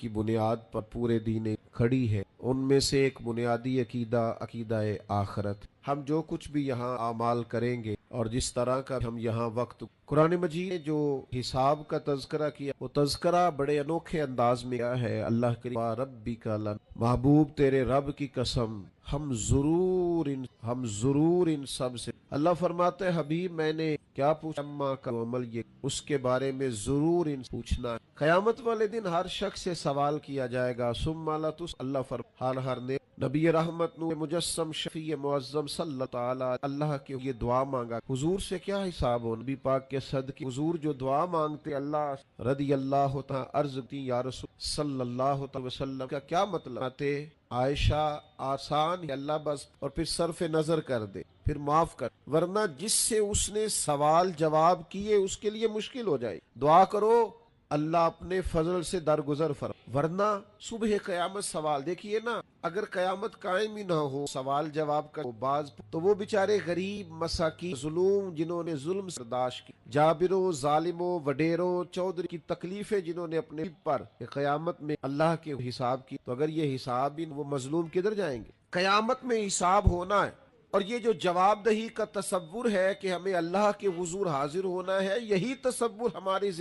की बुनियाद पर पूरे दीन खड़ी है। उनमें से एक बुनियादी अकीदा अकीदा आखरत। हम जो कुछ भी यहाँ आमाल करेंगे और जिस तरह का हम यहाँ वक्त, कुरान मजीद ने जो हिसाब का तज़किरा किया वो तज़किरा बड़े अनोखे अंदाज में किया है। अल्लाह के रब्बी का लन, महबूब तेरे रब की कसम हम जरूर इन सब से। अल्लाह फरमाते हैं हबीब मैंने क्या पूछा, अम्मा का अमल ये, उसके बारे में जरूर इन पूछना है। क़यामत वाले दिन हर शख्स से सवाल किया जाएगा। सुम्मा ला तुस, अल्लाह फरमान हर ने नबी रहमत नूर मुजस्सम शफी मुअज़्ज़म सल्लल्लाहु अलैहि अल्लाह के ये दुआ मांगा, हुजूर से क्या हिसाब हो। नबी पाक के सदके हुजूर जो दुआ मांगते अल्लाह रदी अल्लाह अर्ज़ की या रसूल सल्लल्लाहु अलैहि वसल्लम का क्या मतलब आते। आयशा आसान है अल्लाह बस, और फिर सरफ नजर कर दे, फिर माफ कर, वरना जिससे उसने सवाल जवाब किए उसके लिए मुश्किल हो जाए। दुआ करो अल्लाह अपने फजल से दरगुजर फर, वरना सुबह क़यामत सवाल। देखिए ना, अगर क़यामत कायम ही ना हो सवाल जवाब का बाज, तो वो बेचारे गरीब मसाकी जुलूम जिन्होंने जुल्म बर्दाश्त की, जाबिरों जालिमों वडेरों चौधरी की तकलीफें जिन्होंने अपने पर क़यामत में अल्लाह के हिसाब की, तो अगर ये हिसाब ही वो मजलूम किधर जाएंगे। क़यामत में हिसाब होना है, और ये जो जवाबदही का तसव्वुर है कि हमें अल्लाह के हुजूर हाजिर होना है, यही तसव्वुर हमारी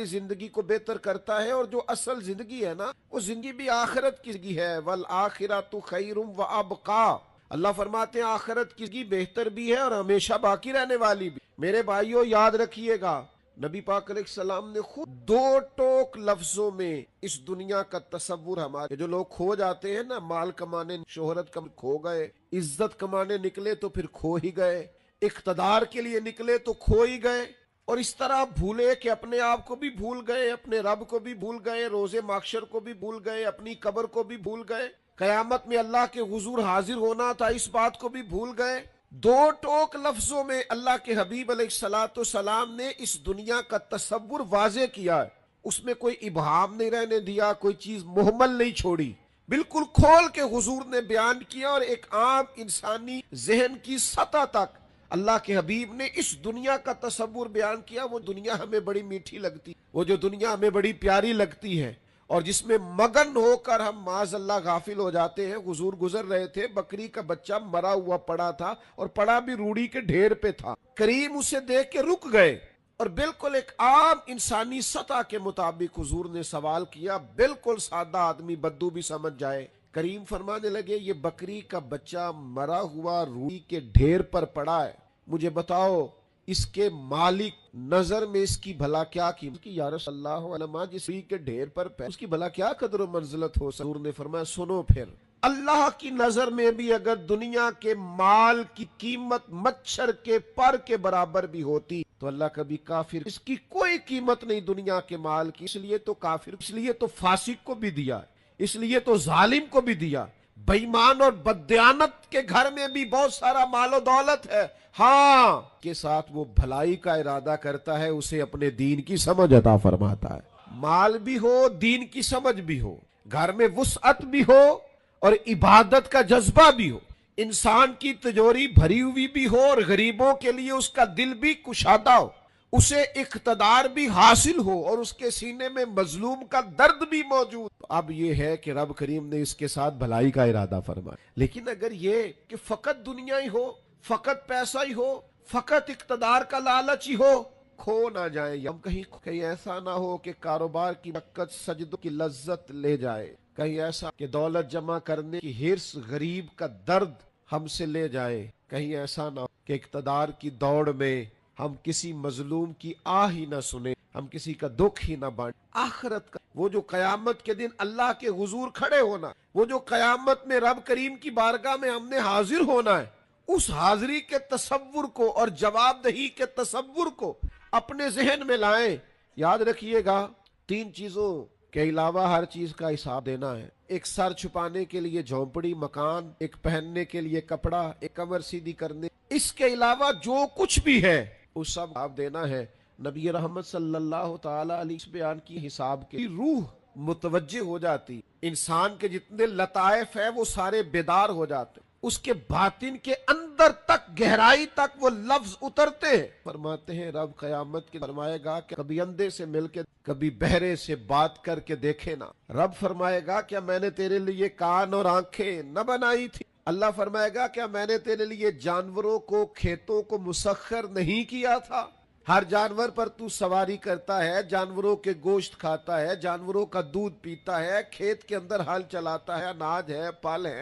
जिंदगी को बेहतर करता है। और जो असल जिंदगी है ना, वो जिंदगी भी आखिरत की जिंदगी है। वल आखिरतु खैरुम व अबका, अल्लाह फरमाते हैं आखिरत की जिंदगी बेहतर भी है और हमेशा बाकी रहने वाली भी। मेरे भाइयों याद रखिएगा, नबी पाक अलैहिस्सलाम ने खुद दो टोक लफ्जों में इस दुनिया का तसव्वुर, हमारे जो लोग खो जाते हैं ना, माल कमाने शोहरत कम खो गए, इज्जत कमाने निकले तो फिर खो ही गए, इख्तदार के लिए निकले तो खो ही गए, और इस तरह भूले कि अपने आप को भी भूल गए, अपने रब को भी भूल गए, रोजे माशर को भी भूल गए, अपनी कब्र को भी भूल गए, कयामत में अल्लाह के हुजूर हाजिर होना था इस बात को भी भूल गए। दो टोक लफ्जों में अल्लाह के हबीब अलैहिस्सलाम ने इस दुनिया का तसव्वुर वाज़े किया है। उसमें कोई इबहाम नहीं रहने दिया, कोई चीज मुहम्मल नहीं छोड़ी, बिल्कुल खोल के हुजूर ने बयान किया। और एक आम इंसानी जहन की सतह तक अल्लाह के हबीब ने इस दुनिया का तसव्वुर बयान किया। वो दुनिया हमें बड़ी मीठी लगती, वो जो दुनिया हमें बड़ी प्यारी लगती है और जिसमें मगन होकर हम माज़अल्लाह गाफिल हो जाते हैं। हुजूर गुजर रहे थे, बकरी का बच्चा मरा हुआ पड़ा था और पड़ा भी रूड़ी के ढेर पे था। करीम उसे देख के रुक गए और बिल्कुल एक आम इंसानी सतह के मुताबिक हुजूर ने सवाल किया, बिल्कुल सादा आदमी बद्दू भी समझ जाए। करीम फरमाने लगे, ये बकरी का बच्चा मरा हुआ रूड़ी के ढेर पर पड़ा है, मुझे बताओ इसके मालिक नजर में इसकी भला क्या कीमत की। या रसूलल्लाह अलैहि जिस के ढेर पर उसकी भला क्या कदर व मंजिलत हो। हुजूर ने फरमाया, सुनो फिर, अल्लाह की नजर में भी अगर दुनिया के माल की कीमत मच्छर के पर के बराबर भी होती तो अल्लाह कभी काफिर, इसकी कोई कीमत नहीं दुनिया के माल की, इसलिए तो काफिर, इसलिए तो फासिक को भी दिया, इसलिए तो जालिम को भी दिया। बेईमान और बददियानत के घर में भी बहुत सारा मालो दौलत है, हाँ के साथ वो भलाई का इरादा करता है, उसे अपने दीन की समझ अता फरमाता है। माल भी हो, दीन की समझ भी हो, घर में वुसअत भी हो और इबादत का जज्बा भी हो, इंसान की तिजोरी भरी हुई भी हो और गरीबों के लिए उसका दिल भी कुशादा हो, उसे इख्तदार भी हासिल हो और उसके सीने में मजलूम का दर्द भी मौजूद। अब ये है कि रब करीम ने इसके साथ भलाई का इरादा फरमाया। लेकिन अगर ये कि फकत दुनिया ही हो, फकत पैसा ही हो, फकत इख्तदार का लालच ही हो, खो ना जाए, हम कहीं ऐसा ना हो कि कारोबार की बरकत सजदों की लज्जत ले जाए, कहीं ऐसा कि दौलत जमा करने की हिर्स गरीब का दर्द हमसे ले जाए, कहीं ऐसा ना हो कि इख्तदार की दौड़ में हम किसी मजलूम की आह ही ना सुने, हम किसी का दुख ही ना बांटे। आखिरत का वो जो कयामत के दिन अल्लाह के हुजूर खड़े होना, वो जो कयामत में रब करीम की बारगाह में हमने हाजिर होना है, उस हाजिरी के तसव्वुर को और जवाबदही के तसव्वुर को अपने जहन में लाएं। याद रखिएगा, तीन चीजों के अलावा हर चीज का हिसाब देना है। एक सर छुपाने के लिए झोंपड़ी मकान, एक पहनने के लिए कपड़ा, एक कमर सीधी करने, इसके अलावा जो कुछ भी है उस सब हिसाब देना है। नबी रहमत सल्लल्लाहु ताला अलैहि बयान की हिसाब की रूह मुतवज्जे हो जाती, इंसान के जितने लताइफ है वो सारे बेदार हो जाते। اس کے باطن کے اندر تک گہرائی تک وہ لفظ اترتے ہیں. فرماتے ہیں رب قیامت کے فرمائے گا کہ کبھی اندھے سے مل کے کبھی بہرے سے بات کر کے دیکھے نا. رب فرمائے گا کیا میں نے تیرے لیے کان اور آنکھیں نہ بنائی تھی؟ اللہ فرمائے گا کیا میں نے تیرے لیے جانوروں کو کھیتوں کو مسخر نہیں کیا تھا؟ ہر جانور پر تو سواری کرتا ہے، جانوروں کے گوشت کھاتا ہے، جانوروں کا دودھ پیتا ہے، کھیت کے اندر ہل چلاتا ہے، اناج ہے، پھل ہے.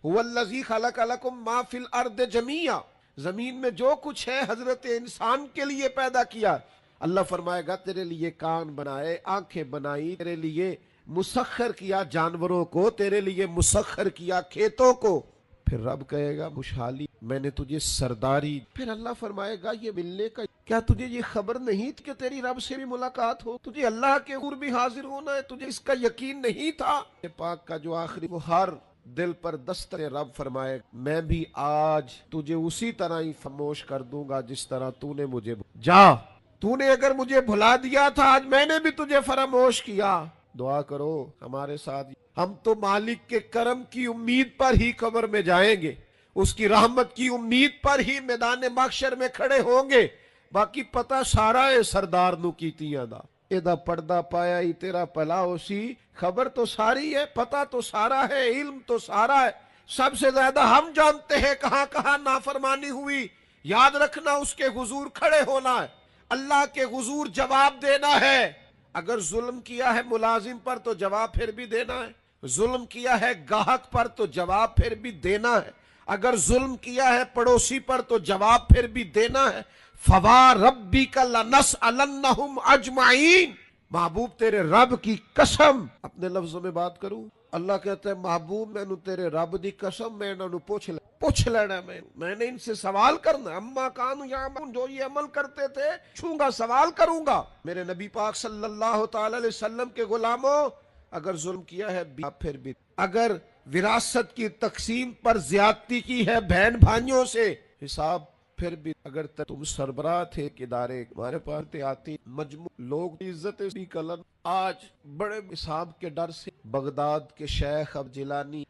هو الذی خلق لکم ما فی الارض جمیعا، زمین میں جو کچھ ہے حضرت انسان کے لیے پیدا کیا. اللہ فرمائے گا تیرے لیے کان بنائے، آنکھیں بنائی، تیرے لیے مسخر کیا جانوروں کو، تیرے لیے مسخر کیا کھیتوں کو. پھر رب کہے گا خوشحالی میں نے تجھے سرداری. پھر اللہ فرمائے گا یہ ملنے کا کیا تجھے یہ خبر نہیں تھی کہ تیری رب سے بھی ملاقات ہو، تجھے اللہ کے حضور بھی حاضر ہونا ہے، تجھے اس کا یقین نہیں تھا؟ پاک کا جو آخری وہ ہر دل پر دستر رب فرمائے میں بھی آج تجھے اسی طرح ہی فراموش کر دوں گا جس طرح تو نے مجھے جا تو نے اگر مجھے بھلا دیا تھا آج میں نے بھی تجھے فراموش کیا. دعا کرو ہمارے ساتھ. ہم تو مالک کے کرم کی امید پر ہی قبر میں جائیں گے، اس کی رحمت کی امید پر ہی میدان محشر میں کھڑے ہوں گے. باقی پتہ سارا ہے سردار نو کیتیاں دا ایدہ پردہ پایا ہی تیرا پلا ہو سی. خبر تو ساری ہے، پتہ تو سارا ہے، علم تو سارا ہے. سب سے زیادہ ہم جانتے ہیں کہاں کہاں نافرمانی ہوئی. یاد رکھنا اس کے حضور کھڑے ہونا ہے، اللہ کے حضور جواب دینا ہے. اگر ظلم کیا ہے ملازم پر تو جواب پھر بھی دینا ہے، ظلم کیا ہے گاہک پر تو جواب پھر بھی دینا ہے، اگر ظلم کیا ہے پڑوسی پر تو جواب پھر بھی دینا ہے. فَوَرَبِّكَ لَنَسْأَلَنَّهُمْ أَجْمَعِينَ. محبوب تیرے رب کی قسم، اپنے لفظوں میں بات کروں، اللہ کہتا ہے محبوب میں نے تیرے رب دی قسم میں انہوں پوچھ لینا، میں نے ان سے سوال کرنا. اما کانوا یعملون، جو یہ عمل کرتے تھے پوچھوں گا، سوال کروں گا. میرے نبی پاک صلی اللہ تعالی علیہ وسلم کے غلاموں، اگر ظلم کیا ہے پھر بھی، اگر وراثت کی تقسیم پر زیادتی کی ہے بہن بھائیوں سے حساب پھر بھی. اگر تم سربراہ تھے کہ ادارے ہمارے پاس آتی مجموع لوگ عزت بھی کلن آج بڑے حساب کے ڈر سے بغداد کے شیخ اب جیلانی